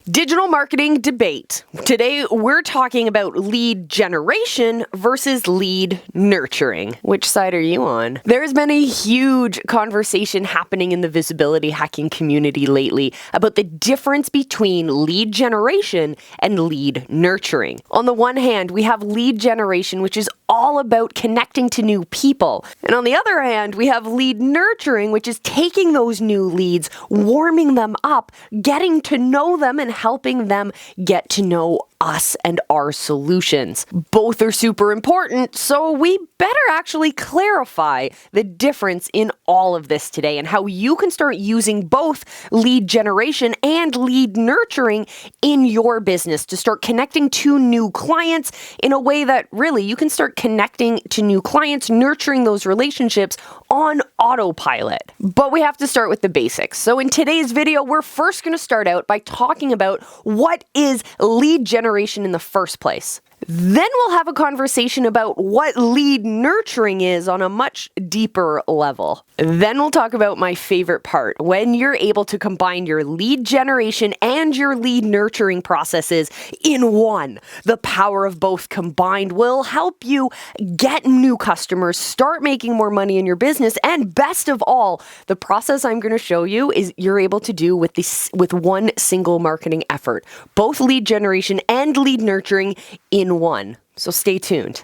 Digital marketing debate. Today, we're talking about lead generation versus lead nurturing. Which side are you on? There's been a huge conversation happening in the visibility hacking community lately about the difference between lead generation and lead nurturing. On the one hand, we have lead generation, which is all about connecting to new people. And on the other hand, we have lead nurturing, which is taking those new leads, warming them up, getting to know them, and helping them get to know us and our solutions. Both are super important, so we better actually clarify the difference in all of this today and how you can start using both lead generation and lead nurturing in your business to start connecting to new clients in a way that really you can start connecting to new clients, nurturing those relationships on autopilot. But we have to start with the basics. So in today's video, we're first going to start out by talking about what is lead generation in the first place. Then we'll have a conversation about what lead nurturing is on a much deeper level. Then we'll talk about my favorite part, when you're able to combine your lead generation and your lead nurturing processes in one. The power of both combined will help you get new customers, start making more money in your business, and best of all, the process I'm going to show you is you're able to do with one single marketing effort, both lead generation and lead nurturing in one. So stay tuned.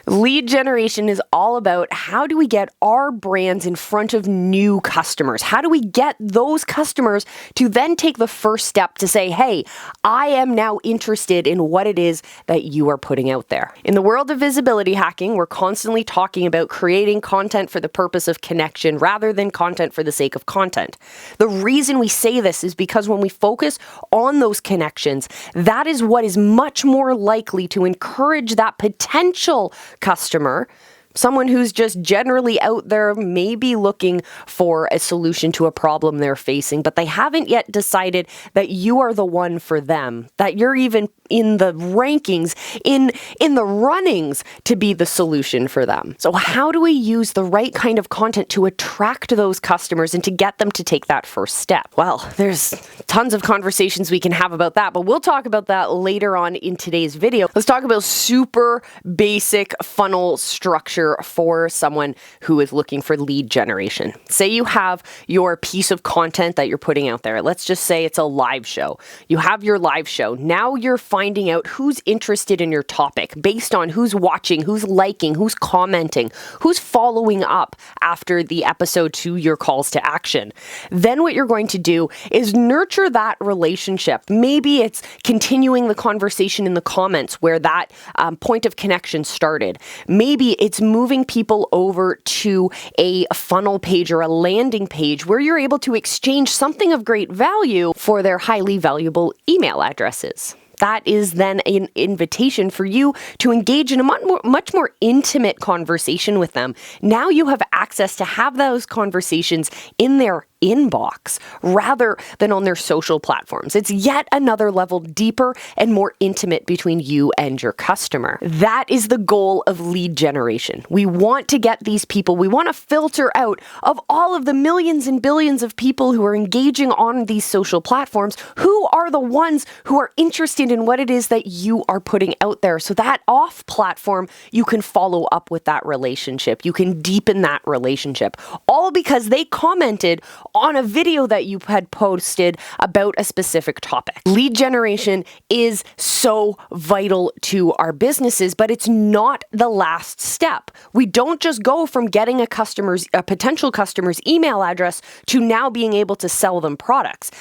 Lead generation is all about how do we get our brands in front of new customers? How do we get those customers to then take the first step to say, hey, I am now interested in what it is that you are putting out there. In the world of visibility hacking, we're constantly talking about creating content for the purpose of connection rather than content for the sake of content. The reason we say this is because when we focus on those connections, that is what is much more likely to encourage that potential customer, someone who's just generally out there maybe looking for a solution to a problem they're facing, but they haven't yet decided that you are the one for them, that you're even in the rankings, in the runnings to be the solution for them. So how do we use the right kind of content to attract those customers and to get them to take that first step? Well, there's tons of conversations we can have about that, but we'll talk about that later on in today's video. Let's talk about super basic funnel structure for someone who is looking for lead generation. Say you have your piece of content that you're putting out there. Let's just say it's a live show. You have your live show. Now you're finding out who's interested in your topic based on who's watching, who's liking, who's commenting, who's following up after the episode to your calls to action. Then what you're going to do is nurture that relationship. Maybe it's continuing the conversation in the comments where that point of connection started. Maybe it's moving people over to a funnel page or a landing page where you're able to exchange something of great value for their highly valuable email addresses. That is then an invitation for you to engage in a much more intimate conversation with them. Now you have access to have those conversations in their inbox rather than on their social platforms. It's yet another level deeper and more intimate between you and your customer. That is the goal of lead generation. We want to get these people, we want to filter out of all of the millions and billions of people who are engaging on these social platforms, who are the ones who are interested in what it is that you are putting out there. So that off platform, you can follow up with that relationship. You can deepen that relationship, all because they commented on a video that you had posted about a specific topic. Lead generation is so vital to our businesses, but it's not the last step. We don't just go from getting a potential customer's email address to now being able to sell them products.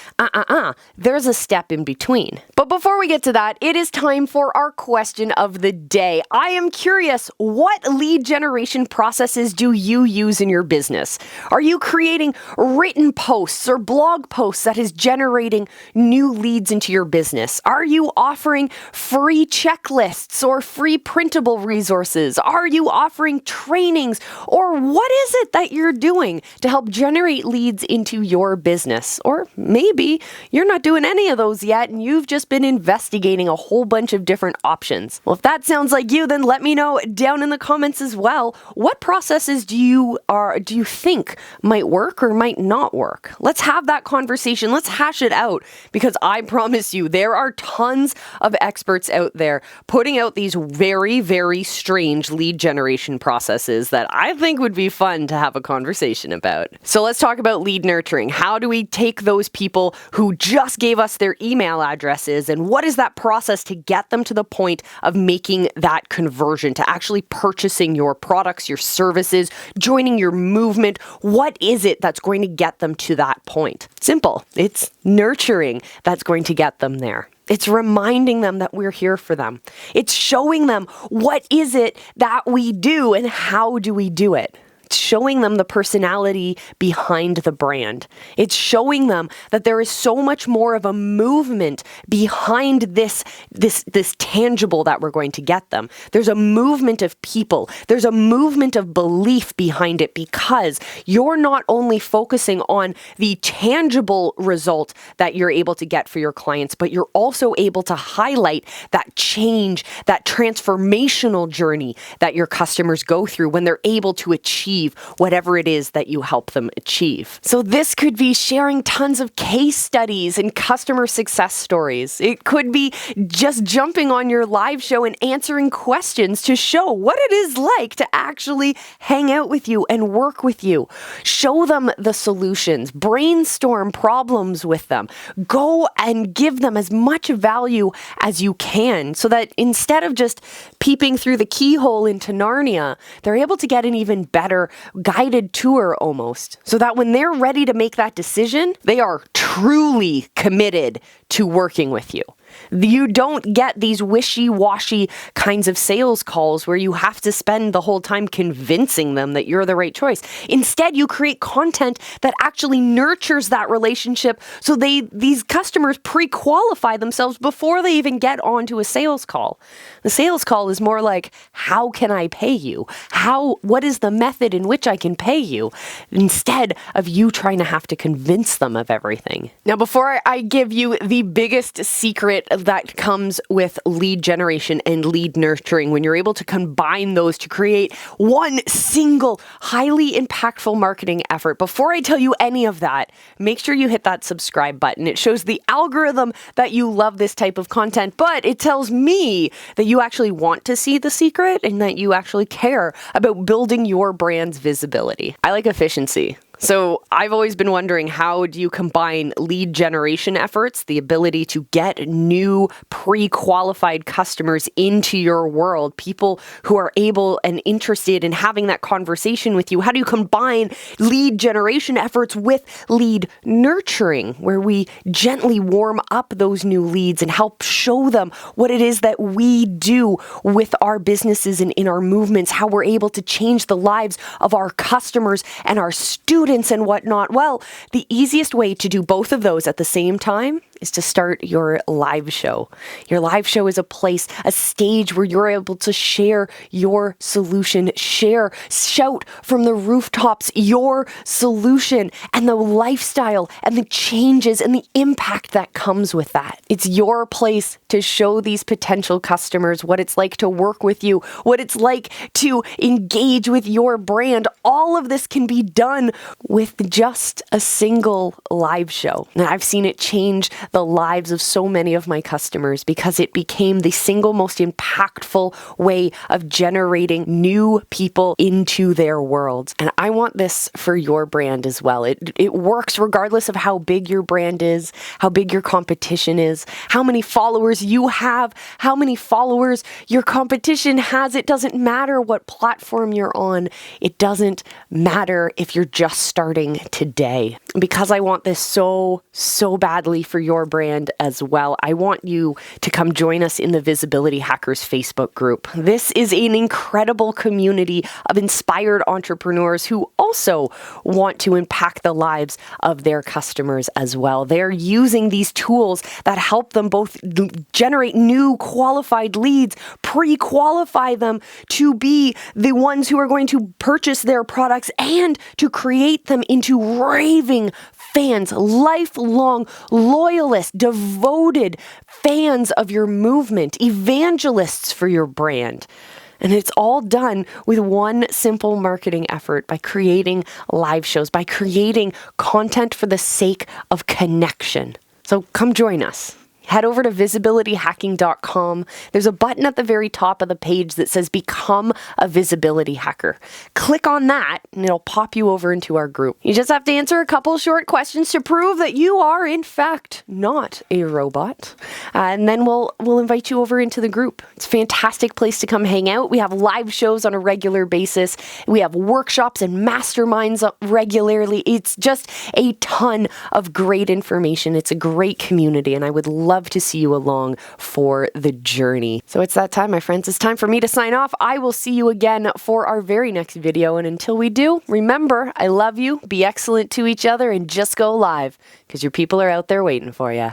There's a step in between. But before we get to that, it is time for our question of the day. I am curious, what lead generation processes do you use in your business? Are you creating written written posts or blog posts that is generating new leads into your business? Are you offering free checklists or free printable resources? Are you offering trainings? Or what is it that you're doing to help generate leads into your business? Or maybe you're not doing any of those yet and you've just been investigating a whole bunch of different options. Well, if that sounds like you, then let me know down in the comments as well. What processes do you think might work or might not work? Let's have that conversation. Let's hash it out, because I promise you there are tons of experts out there putting out these very, very strange lead generation processes that I think would be fun to have a conversation about. So let's talk about lead nurturing. How do we take those people who just gave us their email addresses, and what is that process to get them to the point of making that conversion, to actually purchasing your products, your services, joining your movement? What is it that's going to get them to that point? Simple. It's nurturing that's going to get them there. It's reminding them that we're here for them. It's showing them what is it that we do and how do we do it. It's showing them the personality behind the brand. It's showing them that there is so much more of a movement behind this tangible that we're going to get them. There's a movement of people. There's a movement of belief behind it, because you're not only focusing on the tangible result that you're able to get for your clients, but you're also able to highlight that change, that transformational journey that your customers go through when they're able to achieve whatever it is that you help them achieve. So this could be sharing tons of case studies and customer success stories. It could be just jumping on your live show and answering questions to show what it is like to actually hang out with you and work with you. Show them the solutions, brainstorm problems with them, go and give them as much value as you can, so that instead of just peeping through the keyhole into Narnia, they're able to get an even better guided tour almost, so that when they're ready to make that decision, they are truly committed to working with you. You don't get these wishy-washy kinds of sales calls where you have to spend the whole time convincing them that you're the right choice. Instead, you create content that actually nurtures that relationship, so these customers pre-qualify themselves before they even get onto a sales call. The sales call is more like, how can I pay you? What is the method in which I can pay you? Instead of you trying to have to convince them of everything. Now, before I give you the biggest secret that comes with lead generation and lead nurturing, when you're able to combine those to create one single highly impactful marketing effort, before I tell you any of that, make sure you hit that subscribe button. It shows the algorithm that you love this type of content, but it tells me that you actually want to see the secret and that you actually care about building your brand's visibility. I like efficiency. So I've always been wondering, how do you combine lead generation efforts, the ability to get new pre-qualified customers into your world, people who are able and interested in having that conversation with you? How do you combine lead generation efforts with lead nurturing, where we gently warm up those new leads and help show them what it is that we do with our businesses and in our movements, how we're able to change the lives of our customers and our students and whatnot? Well, the easiest way to do both of those at the same time is to start your live show. Your live show is a place, a stage where you're able to share your solution, shout from the rooftops your solution and the lifestyle and the changes and the impact that comes with that. It's your place to show these potential customers what it's like to work with you, what it's like to engage with your brand. All of this can be done with just a single live show. And I've seen it change the lives of so many of my customers, because it became the single most impactful way of generating new people into their worlds. And I want this for your brand as well. It works regardless of how big your brand is, how big your competition is, how many followers you have, how many followers your competition has. It doesn't matter what platform you're on. It doesn't matter if you're just starting today. Because I want this so badly for your your brand as well, I want you to come join us in the Visibility Hackers Facebook group. This is an incredible community of inspired entrepreneurs who also want to impact the lives of their customers as well. They're using these tools that help them both generate new qualified leads, pre-qualify them to be the ones who are going to purchase their products, and to create them into raving fans, lifelong loyalists, devoted fans of your movement, evangelists for your brand. And it's all done with one simple marketing effort, by creating live shows, by creating content for the sake of connection. So come join us. Head over to visibilityhacking.com. There's a button at the very top of the page that says Become a Visibility Hacker. Click on that and it'll pop you over into our group. You just have to answer a couple short questions to prove that you are, in fact, not a robot. And then we'll invite you over into the group. It's a fantastic place to come hang out. We have live shows on a regular basis. We have workshops and masterminds regularly. It's just a ton of great information. It's a great community, and I would love to see you along for the journey. So it's that time, my friends. It's time for me to sign off. I will see you again for our very next video. And until we do, remember, I love you, be excellent to each other, and just go live, because your people are out there waiting for you.